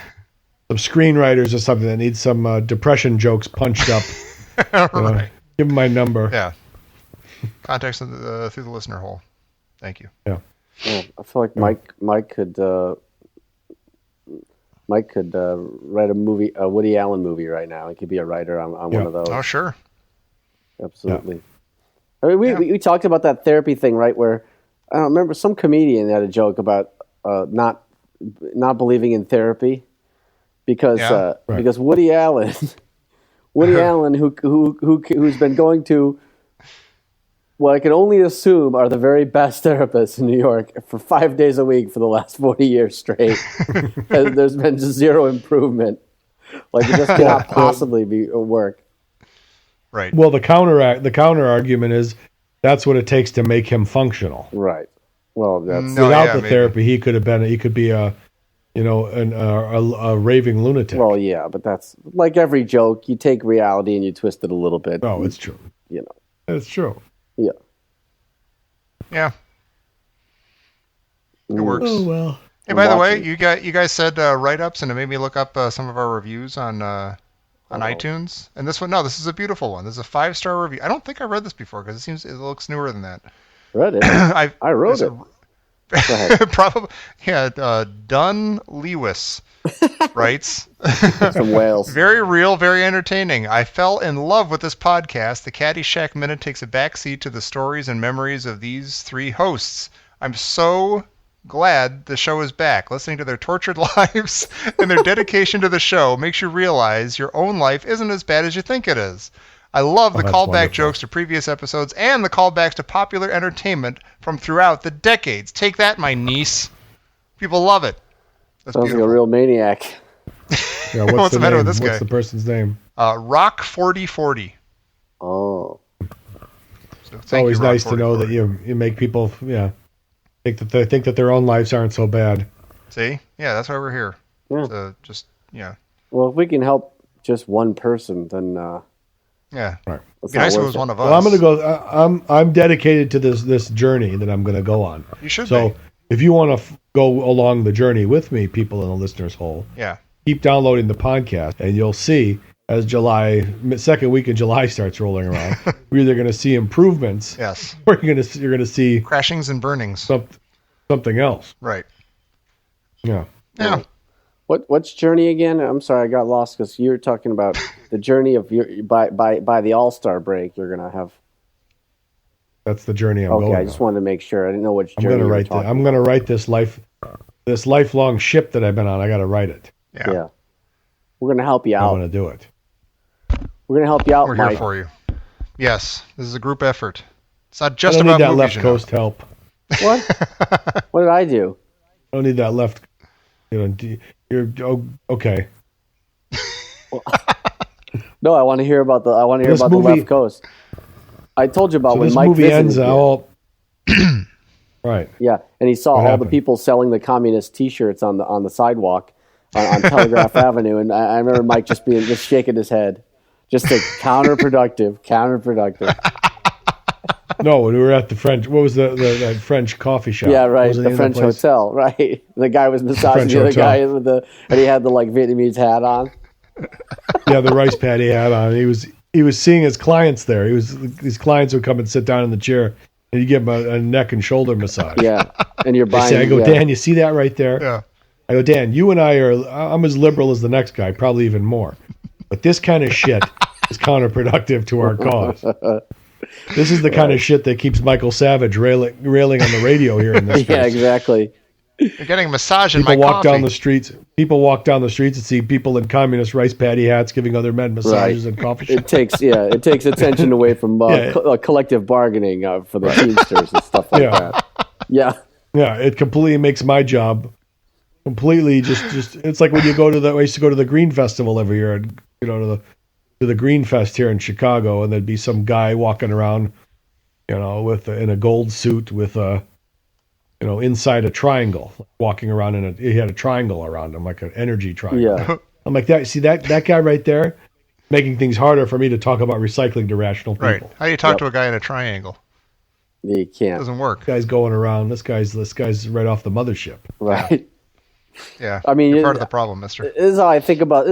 screenwriters or something that needs some depression jokes punched up, right. Give them my number. Yeah. Contacts through the listener hole. Thank you. Yeah. I feel like Mike could write a Woody Allen movie right now. He could be a writer on one of those. Oh, sure. Absolutely. Yeah. I mean, we talked about that therapy thing, right? Where I don't remember, some comedian had a joke about not believing in therapy because Woody Allen, who's been going to what I can only assume are the very best therapists in New York for 5 days a week for the last 40 years straight. There's been just zero improvement. Like, it just cannot possibly be work. Right. Well, the counter argument is that's what it takes to make him functional. Right. Well, that's without the therapy, he could be a raving lunatic. Well, yeah, but that's like every joke. You take reality and you twist it a little bit. Oh, it's true. It's true. Yeah. Yeah. It works. Oh well. Hey, by the way, you guys said write-ups, and it made me look up some of our reviews on iTunes. And this is a beautiful one. This is a 5-star review. I don't think I read this before because it looks newer than that. Read it. I wrote it. Probably. Yeah. Dunn Lewis writes. From Wales. Very real, very entertaining. I fell in love with this podcast. The Caddyshack Minute takes a backseat to the stories and memories of these three hosts. I'm so glad the show is back. Listening to their tortured lives and their dedication to the show makes you realize your own life isn't as bad as you think it is. I love the callback jokes to previous episodes and the callbacks to popular entertainment from throughout the decades. Take that, my niece. People love it. That's Sounds beautiful. like a real maniac. Yeah, what's the matter with this guy? What's the person's name? Rock 4040. Oh. So it's always nice to know that you make people think that their own lives aren't so bad. See? Yeah, that's why we're here. Yeah. Well, if we can help just one person, then yeah. Right. It'd be nice if it was one of us. Well, I'm going to go. I'm dedicated to this journey that I'm going to go on. You should. So if you want to go along the journey with me, people in the listeners' hole, keep downloading the podcast, and you'll see as second week in July starts rolling around, we're either going to see improvements, or you're going to see crashings and burnings, something else. Right. Yeah. Yeah. What's journey again? I'm sorry, I got lost because you were talking about the journey of by the All-Star break. You're gonna have. That's the journey I'm going. Okay, I just wanted to make sure. I didn't know which journey. I'm gonna write this lifelong ship that I've been on. I got to write it. Yeah. We're gonna help you out. I'm gonna do it. We're gonna help you out, We're Mike. here for you. Yes, this is a group effort. It's not just I don't about need that movies, left coast help. What? What did I do? I don't need that left. You're okay. No, I want to hear about the left coast. I told you about when this Mike movie visited ends here. all right. Yeah, and he saw all the people selling the communist T-shirts on the sidewalk on Telegraph Avenue, and I remember Mike just shaking his head, just counterproductive. No, when we were at the French, what was that French coffee shop? Yeah, right. The French hotel, right? The guy was massaging the other guy and he had the like Vietnamese hat on. Yeah, the rice patty hat on. He was seeing his clients there. These clients would come and sit down in the chair, and you give them a neck and shoulder massage. Yeah, and you're buying. I go, Dan, you see that right there? Yeah. I go, Dan, you and I'm as liberal as the next guy, probably even more. But this kind of shit is counterproductive to our cause. This is the kind of shit that keeps Michael Savage railing on the radio here in this Yeah, exactly. You're getting a massage in people my walk coffee. down the streets. People walk down the streets and see people in communist rice patty hats giving other men massages in coffee shops. It takes attention away from collective bargaining for the Teamsters and stuff like that. Yeah. Yeah, it completely makes my job completely just. It's like when you go to I used to go to the Green Festival every year, and to the Green Fest here in Chicago, and there'd be some guy walking around, in a gold suit with inside a triangle, walking around he had a triangle around him, like an energy triangle. Yeah. I'm like, that guy right there, making things harder for me to talk about recycling to rational people. Right. How do you talk to a guy in a triangle? You can't. It doesn't work. This guy's going around. This guy's right off the mothership. Right. Yeah. I mean, you're part of the problem, mister. This is how I think about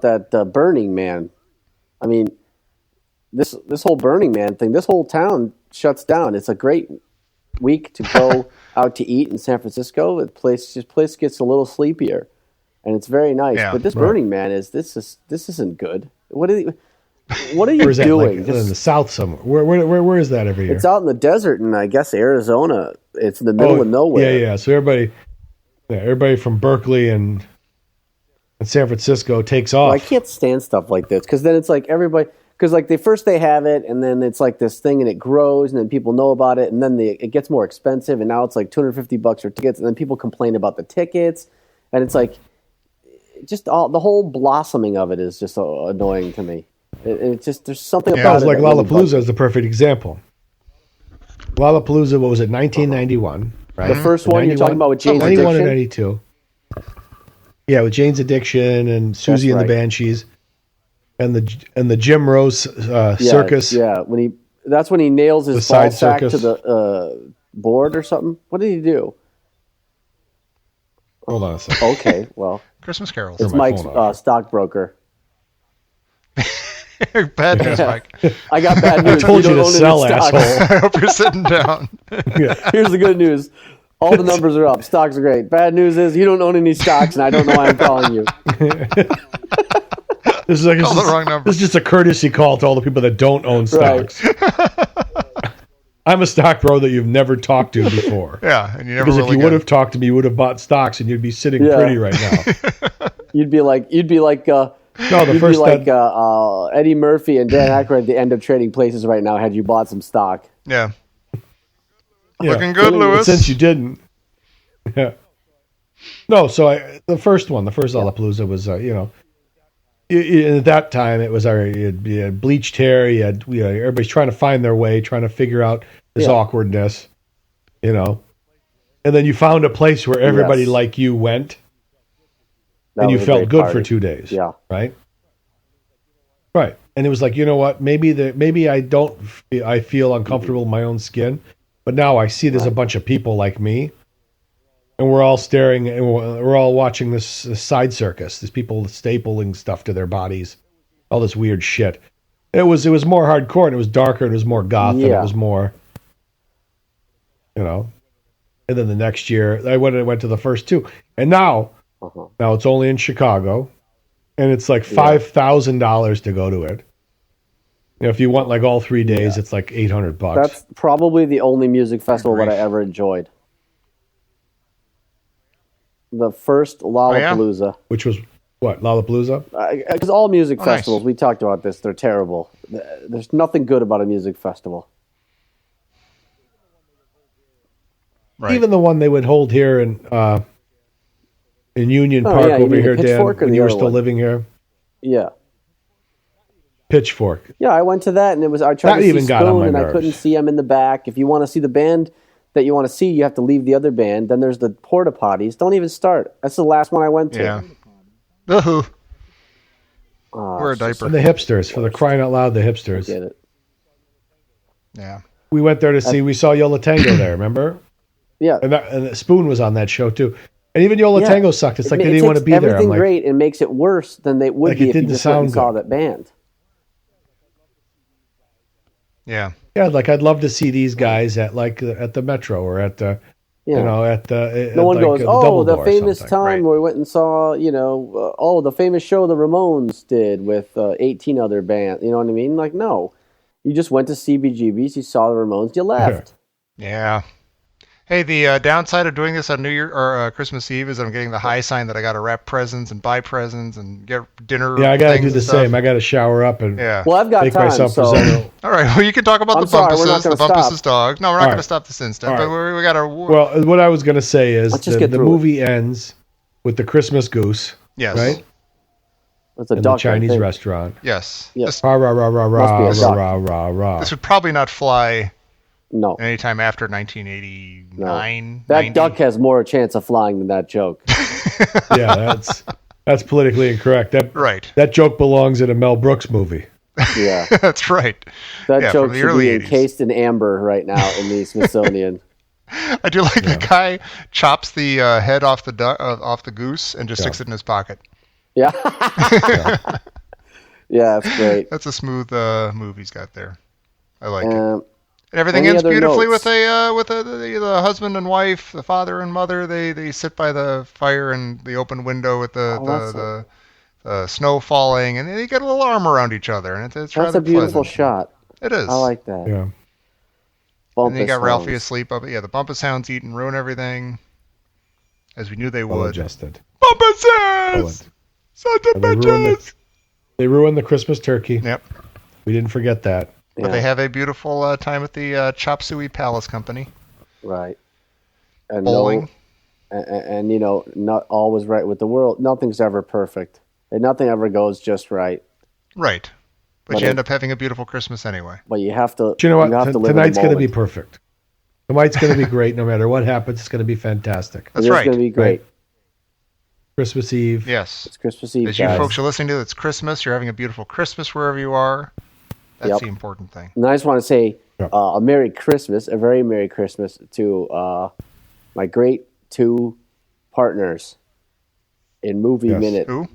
that Burning Man. I mean, this whole Burning Man thing, this whole town shuts down. It's a great week to go out to eat in San Francisco. The place gets a little sleepier, and it's very nice. Yeah, but this Burning Man this isn't good. What are you doing? Like in the south somewhere. Where is that every year? It's out in the desert in, I guess, Arizona. It's in the middle of nowhere. Yeah. So everybody from Berkeley and San Francisco takes off. Well, I can't stand stuff like this because then it's like everybody. Because like they have it, and then it's like this thing, and it grows, and then people know about it, and then it gets more expensive, and now it's like $250 for tickets, and then people complain about the tickets, and it's like just the whole blossoming of it is just so annoying to me. It's just there's something about it. Like Lollapalooza is the perfect example. Lollapalooza, what was it, 1991, right? The first one you're talking about with Jane's 91 Addiction? and 92. Yeah, with Jane's Addiction and Susie and the Banshees. And the Jim Rose circus. Yeah, that's when he nails his ball sack to the board or something. What did he do? Hold on a second. Okay, well, Christmas carols. It's Mike's stockbroker. Bad news, Mike. I got bad news. I told you to sell, asshole. I hope you're sitting down. Here's the good news. All the numbers are up. Stocks are great. Bad news is you don't own any stocks, and I don't know why I'm calling you. This is the wrong number. This is just a courtesy call to all the people that don't own stocks. Right. I'm a stock bro that you've never talked to before. Yeah, and you never. Because if you would have talked to me, you would have bought stocks, and you'd be sitting pretty right now. You'd be like Eddie Murphy and Dan Aykroyd at the end of Trading Places right now. Had you bought some stock? Yeah. Looking good, Lewis. Since you didn't. Yeah. No, so the first Lollapalooza was at that time, it was you had bleached hair. You had everybody's trying to find their way, trying to figure out this awkwardness, and then you found a place where everybody like you went, and you felt good for 2 days. Yeah, right. And it was like, you know what? Maybe I feel uncomfortable in my own skin, but now I see there's a bunch of people like me. And we're all staring, and we're all watching this side circus. These people stapling stuff to their bodies, all this weird shit. It was more hardcore, and it was darker, and it was more goth, and it was more, And then the next year, I went to the first two, and now it's only in Chicago, and it's like $5,000 to go to it. If you want like all 3 days, it's like $800. That's probably the only music festival that I ever enjoyed. The first Lollapalooza. Which was what, Lollapalooza? Because all music festivals, we talked about this, they're terrible. There's nothing good about a music festival. Right. Even the one they would hold here in Union Park over here, Dan, when you were still living here. Yeah. Pitchfork. Yeah, I went to that, and I tried to see Spoon, and I couldn't see them in the back. If you want to see the band that you want to see, you have to leave the other band. Then there's the porta potties. Don't even start. That's the last one I went to. Yeah. We're a diaper. And the hipsters, for the crying out loud, the hipsters. Get it. Yeah. We went there to see. We saw Yola Tango there. Remember? Yeah. And Spoon was on that show too. And even Yola Tango sucked. It's like they didn't want to be there. Everything great and makes it worse than they would be if you just went and saw that band. Yeah. Yeah, like I'd love to see these guys at the Metro or at the at the. No one goes, the famous time right. where we went and saw, the famous show the Ramones did with 18 other bands. You know what I mean? Like, no, you just went to CBGB's, you saw the Ramones, you left. Yeah. Hey, the downside of doing this on New Year or Christmas Eve is I'm getting the high sign that I got to wrap presents and buy presents and get dinner. Yeah, I got to do the same. I got to shower up and Well, I've got make time, myself so. presentable. All right, well, you can talk about the Bumpuses dog. No, we're not going to stop this instant, but we got to. Well, what I was going to say is the movie ends with the Christmas goose. Yes. Right? It's a in the Chinese restaurant. Yes. Yes. Rah, rah, rah, rah, rah, rah, rah, rah. This would probably not fly. No. Anytime after 1989. No. That duck has more chance of flying than that joke. Yeah, that's politically incorrect. That joke belongs in a Mel Brooks movie. Yeah. That's right. That joke should be encased in amber right now in the Smithsonian. I do like the guy chops the head off the goose and just sticks it in his pocket. Yeah. Yeah, that's great. That's a smooth move he's got there. I like it. And everything ends beautifully with the husband and wife, the father and mother. They sit by the fire and the open window with the snow falling, and they get a little arm around each other, and it's rather That's a beautiful pleasant. shot. It is. I like that. Yeah. And then you got Ralphie asleep up. Yeah, the Bumpus Hounds eat and ruin everything, as we knew they would. Adjusted. Bumpuses! Sons of bitches! They ruined the Christmas turkey. Yep. We didn't forget that. But they have a beautiful time at the Chop Suey Palace Company. Right. And bowling. And not always right with the world. Nothing's ever perfect. And nothing ever goes just right. Right. But you end up having a beautiful Christmas anyway. But you have to. Do you know what? Tonight's going to be perfect. Tonight's going to be great. No matter what happens, it's going to be fantastic. That's right. It's going to be great. Right? Christmas Eve. Yes. It's Christmas Eve, as you folks are listening to, it's Christmas. You're having a beautiful Christmas wherever you are. That's the important thing. And I just want to say a Merry Christmas, a very Merry Christmas to my great two partners in Movie Minute. Who?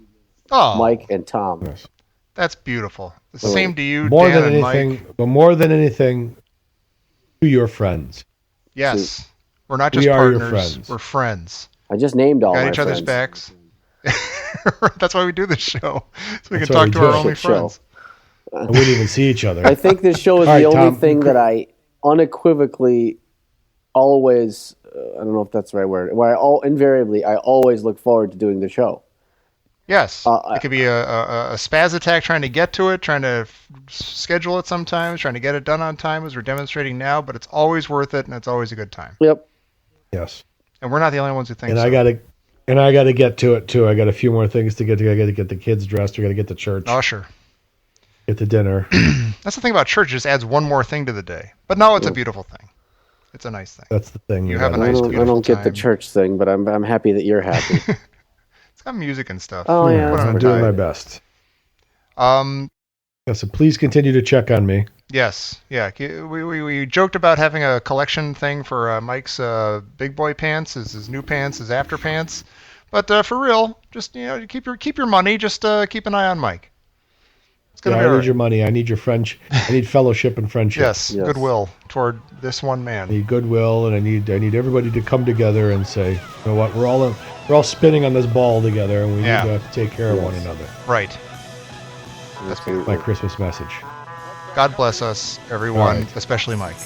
Oh, Mike and Tom. Yes. That's beautiful. The same to you, more Dan than and anything, Mike. but more than anything, to your friends. Yes. We're not just partners. Your friends. We're friends. I just named all my friends. Got each other's backs. That's why we do this show. So we can talk to our only friends. We didn't even see each other. I think this show is the only thing that I unequivocally always, I don't know if that's the right word, where I always look forward to doing the show. Yes. It could be a spaz attack trying to get to it, trying to schedule it sometimes, trying to get it done on time as we're demonstrating now, but it's always worth it and it's always a good time. Yep. Yes. And we're not the only ones who think so. And I got to get to it too. I got a few more things to get to. I got to get the kids dressed. We got to get to church. Oh, sure. Get to dinner. That's the thing about church. It just adds one more thing to the day. But no, it's a beautiful thing. It's a nice thing. That's the thing. You have a nice, beautiful time. I don't get the church thing, but I'm happy that you're happy. It's got music and stuff. Oh, yeah. I'm doing my best. So please continue to check on me. Yes. Yeah. We joked about having a collection thing for Mike's big boy pants, his new pants, his after pants. But for real, just keep your money. Just keep an eye on Mike. I need your money. I need your friendship. I need fellowship and friendship. Yes, goodwill toward this one man. I need goodwill, and I need everybody to come together and say, you know what, we're all spinning on this ball together, and we need to take care of one another. Right. That's beautiful. My Christmas message. God bless us, everyone, especially Mike.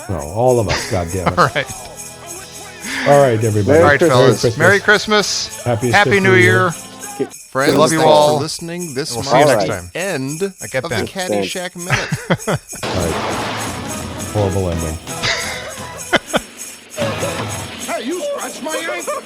No, all of us. God damn it. All right. All right, everybody. All right, fellas. Merry Christmas. Happy New Year. Friends, we love you thanks all. For listening. This we'll see you next time. End of the Caddyshack Minute. All right. Horrible ending. Hey, you scratched my ankle.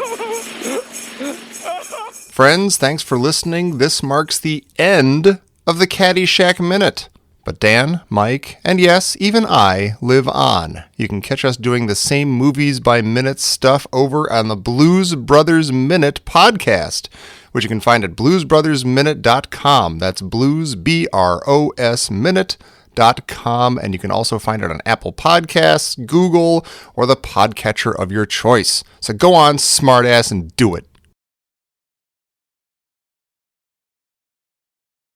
Friends, thanks for listening. This marks the end of the Caddyshack Minute. But Dan, Mike, and yes, even I live on. You can catch us doing the same movies by minute stuff over on the Blues Brothers Minute podcast, which you can find at bluesbrothersminute.com. That's blues, BROS, minute.com. brilliance.com, and you can also find it on Apple Podcasts, Google, or the podcatcher of your choice. So go on, smartass, and do it.